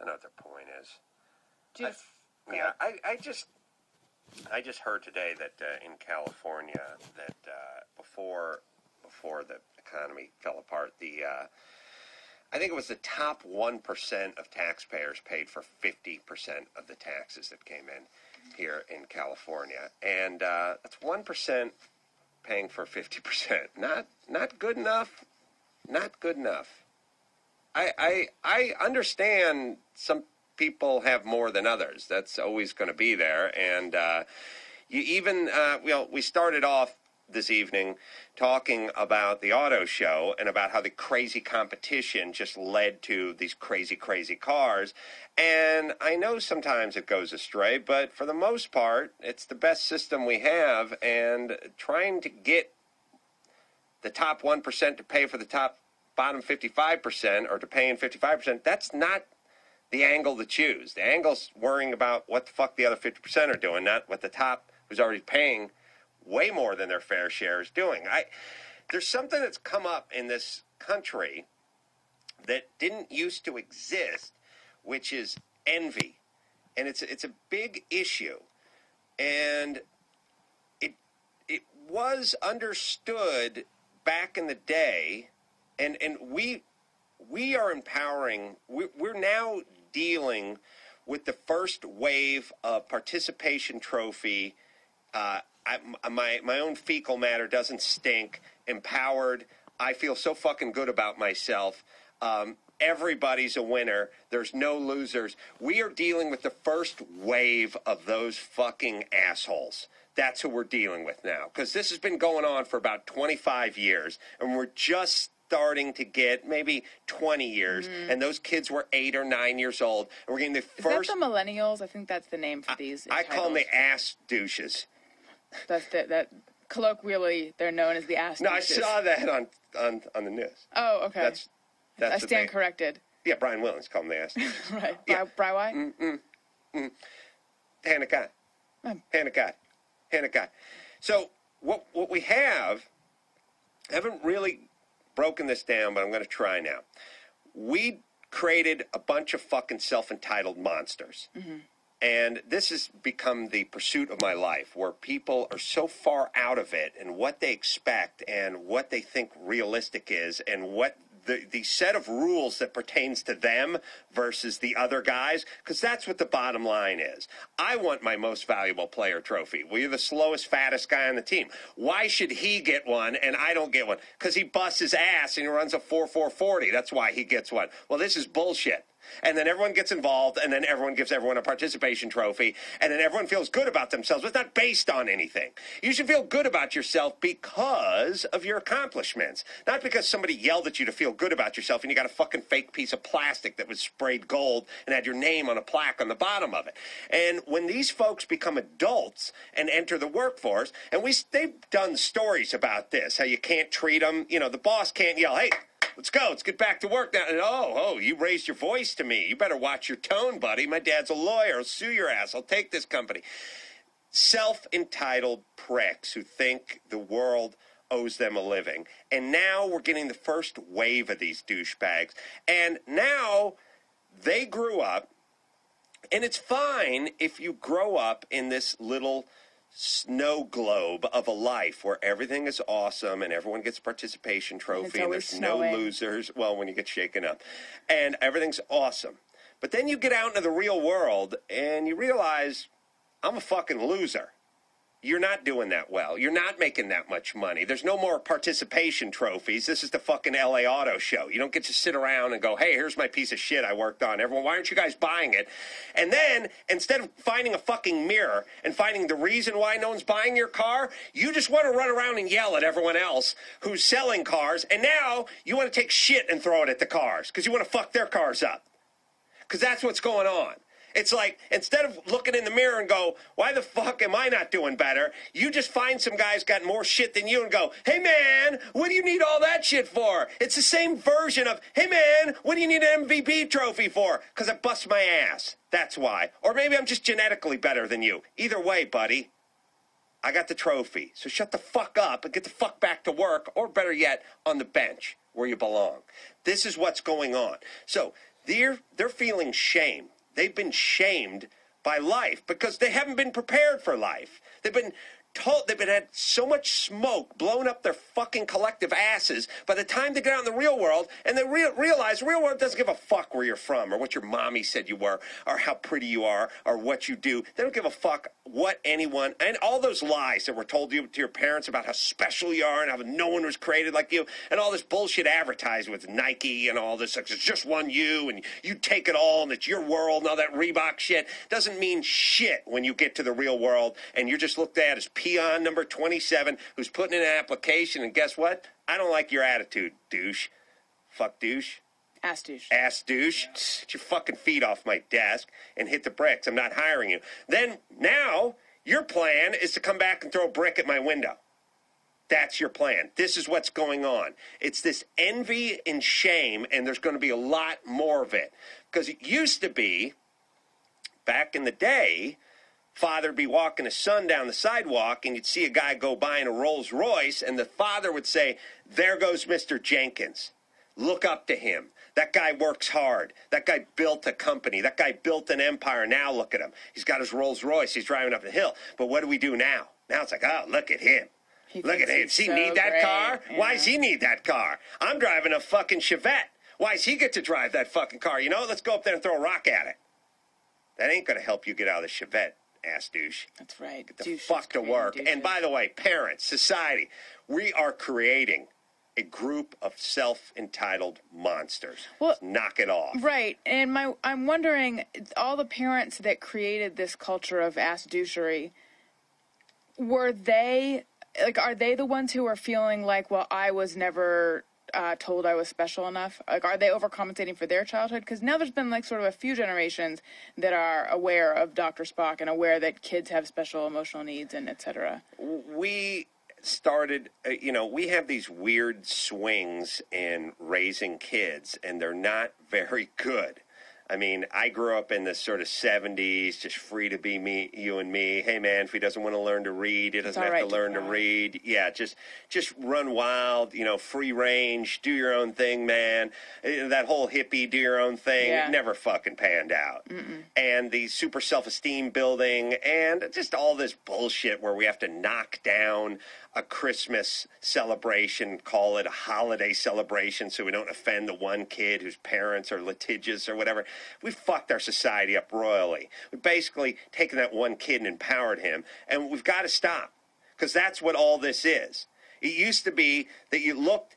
another point is. Just I just heard today that in California that before the economy fell apart, I think it was the top 1% of taxpayers paid for 50% of the taxes that came in here in California, and that's 1% paying for 50%. Not good enough. Not good enough. I understand some people have more than others. That's always going to be there. And we started off this evening talking about the auto show and about how the crazy competition just led to these crazy, crazy cars. And I know sometimes it goes astray, but for the most part, it's the best system we have. And trying to get the top 1% to pay for the bottom 55% or to pay in 55%, that's not the angle to choose. The angle's worrying about what the fuck the other 50% are doing, not what the top who's already paying way more than their fair share is doing. There's something that's come up in this country that didn't used to exist, which is envy. And it's a big issue. And it was understood back in the day, and we are empowering, we're now dealing with the first wave of participation trophy. My own fecal matter doesn't stink. Empowered. I feel so fucking good about myself. Everybody's a winner. There's no losers. We are dealing with the first wave of those fucking assholes. That's who we're dealing with now. Because this has been going on for about 25 years, and we're just starting to get maybe 20 years, and those kids were 8 or 9 years old. And we're getting the first... Is that the millennials? I think that's the name for these I call them the ass douches. That's that colloquially, they're known as the ass douches. No, I saw that on the news. Oh, okay. That's I stand corrected. Yeah, Brian Williams called them the ass douches. Right. Yeah. Bri Hand of God. Hand of God. Hand of God. So what we have, I haven't really broken this down, but I'm going to try now. We created a bunch of fucking self-entitled monsters. Mm-hmm. And this has become the pursuit of my life, where people are so far out of it and what they expect and what they think realistic is and what the set of rules that pertains to them versus the other guys, because that's what the bottom line is. I want my most valuable player trophy. Well, you're the slowest, fattest guy on the team. Why should he get one and I don't get one? Because he busts his ass and he runs a 4.440. That's why he gets one. Well, this is bullshit. And then everyone gets involved, and then everyone gives everyone a participation trophy, and then everyone feels good about themselves. But it's not based on anything. You should feel good about yourself because of your accomplishments, not because somebody yelled at you to feel good about yourself and you got a fucking fake piece of plastic that was sprayed gold and had your name on a plaque on the bottom of it. And when these folks become adults and enter the workforce, and they've done stories about this, how you can't treat them, the boss can't yell, hey, let's go. Let's get back to work now. And, oh, you raised your voice to me. You better watch your tone, buddy. My dad's a lawyer. I'll sue your ass. I'll take this company. Self-entitled pricks who think the world owes them a living. And now we're getting the first wave of these douchebags. And now they grew up. And it's fine if you grow up in this little snow globe of a life where everything is awesome and everyone gets a participation trophy and there's snowing. No losers. Well, when you get shaken up and everything's awesome. But then you get out into the real world and you realize I'm a fucking loser. You're not doing that well. You're not making that much money. There's no more participation trophies. This is the fucking LA Auto Show. You don't get to sit around and go, hey, here's my piece of shit I worked on. Everyone, why aren't you guys buying it? And then, instead of finding a fucking mirror and finding the reason why no one's buying your car, you just want to run around and yell at everyone else who's selling cars. And now you want to take shit and throw it at the cars because you want to fuck their cars up. Because that's what's going on. It's like, instead of looking in the mirror and go, why the fuck am I not doing better? You just find some guy's got more shit than you and go, hey, man, what do you need all that shit for? It's the same version of, hey, man, what do you need an MVP trophy for? Because I bust my ass. That's why. Or maybe I'm just genetically better than you. Either way, buddy, I got the trophy. So shut the fuck up and get the fuck back to work, or better yet, on the bench where you belong. This is what's going on. So they're feeling shame. They've been shamed by life because they haven't been prepared for life. They've been had so much smoke blown up their fucking collective asses by the time they get out in the real world and they realize the real world doesn't give a fuck where you're from or what your mommy said you were or how pretty you are or what you do. They don't give a fuck what anyone, and all those lies that were told to your parents about how special you are and how no one was created like you and all this bullshit advertised with Nike and all this, like, it's just one you and you take it all and it's your world and all that Reebok shit doesn't mean shit when you get to the real world and you're just looked at as peon number 27 who's putting in an application, and guess what? I don't like your attitude, douche. Fuck douche. Ass douche. Ass douche. Get your fucking feet off my desk and hit the bricks. I'm not hiring you. Then, now, your plan is to come back and throw a brick at my window. That's your plan. This is what's going on. It's this envy and shame, and there's going to be a lot more of it. Because it used to be, back in the day, father would be walking his son down the sidewalk, and you'd see a guy go by in a Rolls Royce, and the father would say, there goes Mr. Jenkins. Look up to him. That guy works hard. That guy built a company. That guy built an empire. Now look at him. He's got his Rolls Royce. He's driving up the hill. But what do we do now? Now it's like, oh, look at him. Look at him. Does he need that car? Yeah. Why does he need that car? I'm driving a fucking Chevette. Why does he get to drive that fucking car? You know, let's go up there and throw a rock at it. That ain't going to help you get out of the Chevette. Ass douche. That's right. Get the fuck to work. And by the way, parents, society, we are creating a group of self-entitled monsters. Well, let's knock it off. Right. And I'm wondering, all the parents that created this culture of ass douchery, are they the ones who are feeling like, well, I was never told I was special enough? Like, are they overcompensating for their childhood? Because now there's been, like, sort of a few generations that are aware of Dr. Spock and aware that kids have special emotional needs and et cetera. We started, we have these weird swings in raising kids, and they're not very good. I mean, I grew up in the sort of 70s, just free to be me, you and me. Hey, man, if he doesn't want to learn to read, he doesn't have to learn to read. Yeah, just run wild, free range, do your own thing, man. That whole hippie, do your own thing, never fucking panned out. Mm-mm. And the super self-esteem building and just all this bullshit where we have to knock down a Christmas celebration, call it a holiday celebration so we don't offend the one kid whose parents are litigious or whatever. We fucked our society up royally. We've basically taken that one kid and empowered him, and we've got to stop because that's what all this is. It used to be that you looked,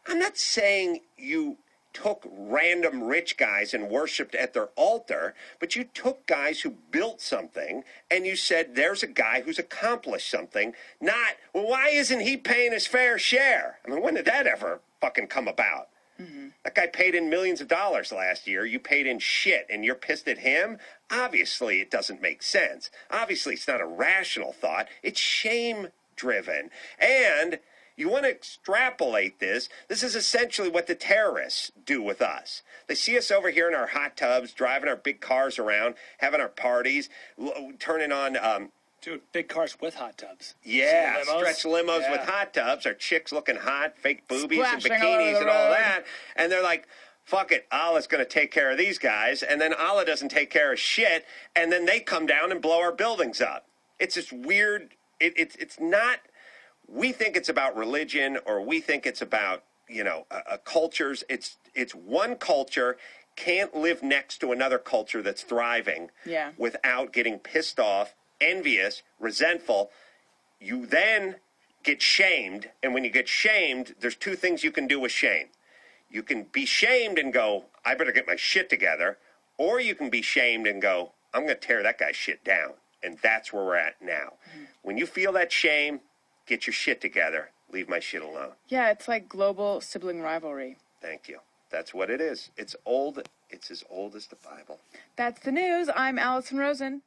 I'm not saying you took random rich guys and worshipped at their altar, but you took guys who built something and you said, there's a guy who's accomplished something, not, well, why isn't he paying his fair share? I mean, when did that ever fucking come about? Mm-hmm. That guy paid in millions of dollars last year. You paid in shit and you're pissed at him? Obviously, it doesn't make sense. Obviously, it's not a rational thought. It's shame-driven. And you want to extrapolate this. This is essentially what the terrorists do with us. They see us over here in our hot tubs, driving our big cars around, having our parties, turning on... Dude, big cars with hot tubs. Yeah, stretch limos with hot tubs. Our chicks looking hot, fake boobies Splashing and bikinis and all road. that. And they're like, fuck it, Allah's going to take care of these guys. And then Allah doesn't take care of shit. And then they come down and blow our buildings up. It's this weird... It's not... We think it's about religion or we think it's about, cultures. It's one culture can't live next to another culture that's thriving without getting pissed off, envious, resentful. You then get shamed. And when you get shamed, there's two things you can do with shame. You can be shamed and go, I better get my shit together. Or you can be shamed and go, I'm going to tear that guy's shit down. And that's where we're at now. Mm-hmm. When you feel that shame, get your shit together. Leave my shit alone. Yeah, it's like global sibling rivalry. Thank you. That's what it is. It's old. It's as old as the Bible. That's the news. I'm Allison Rosen.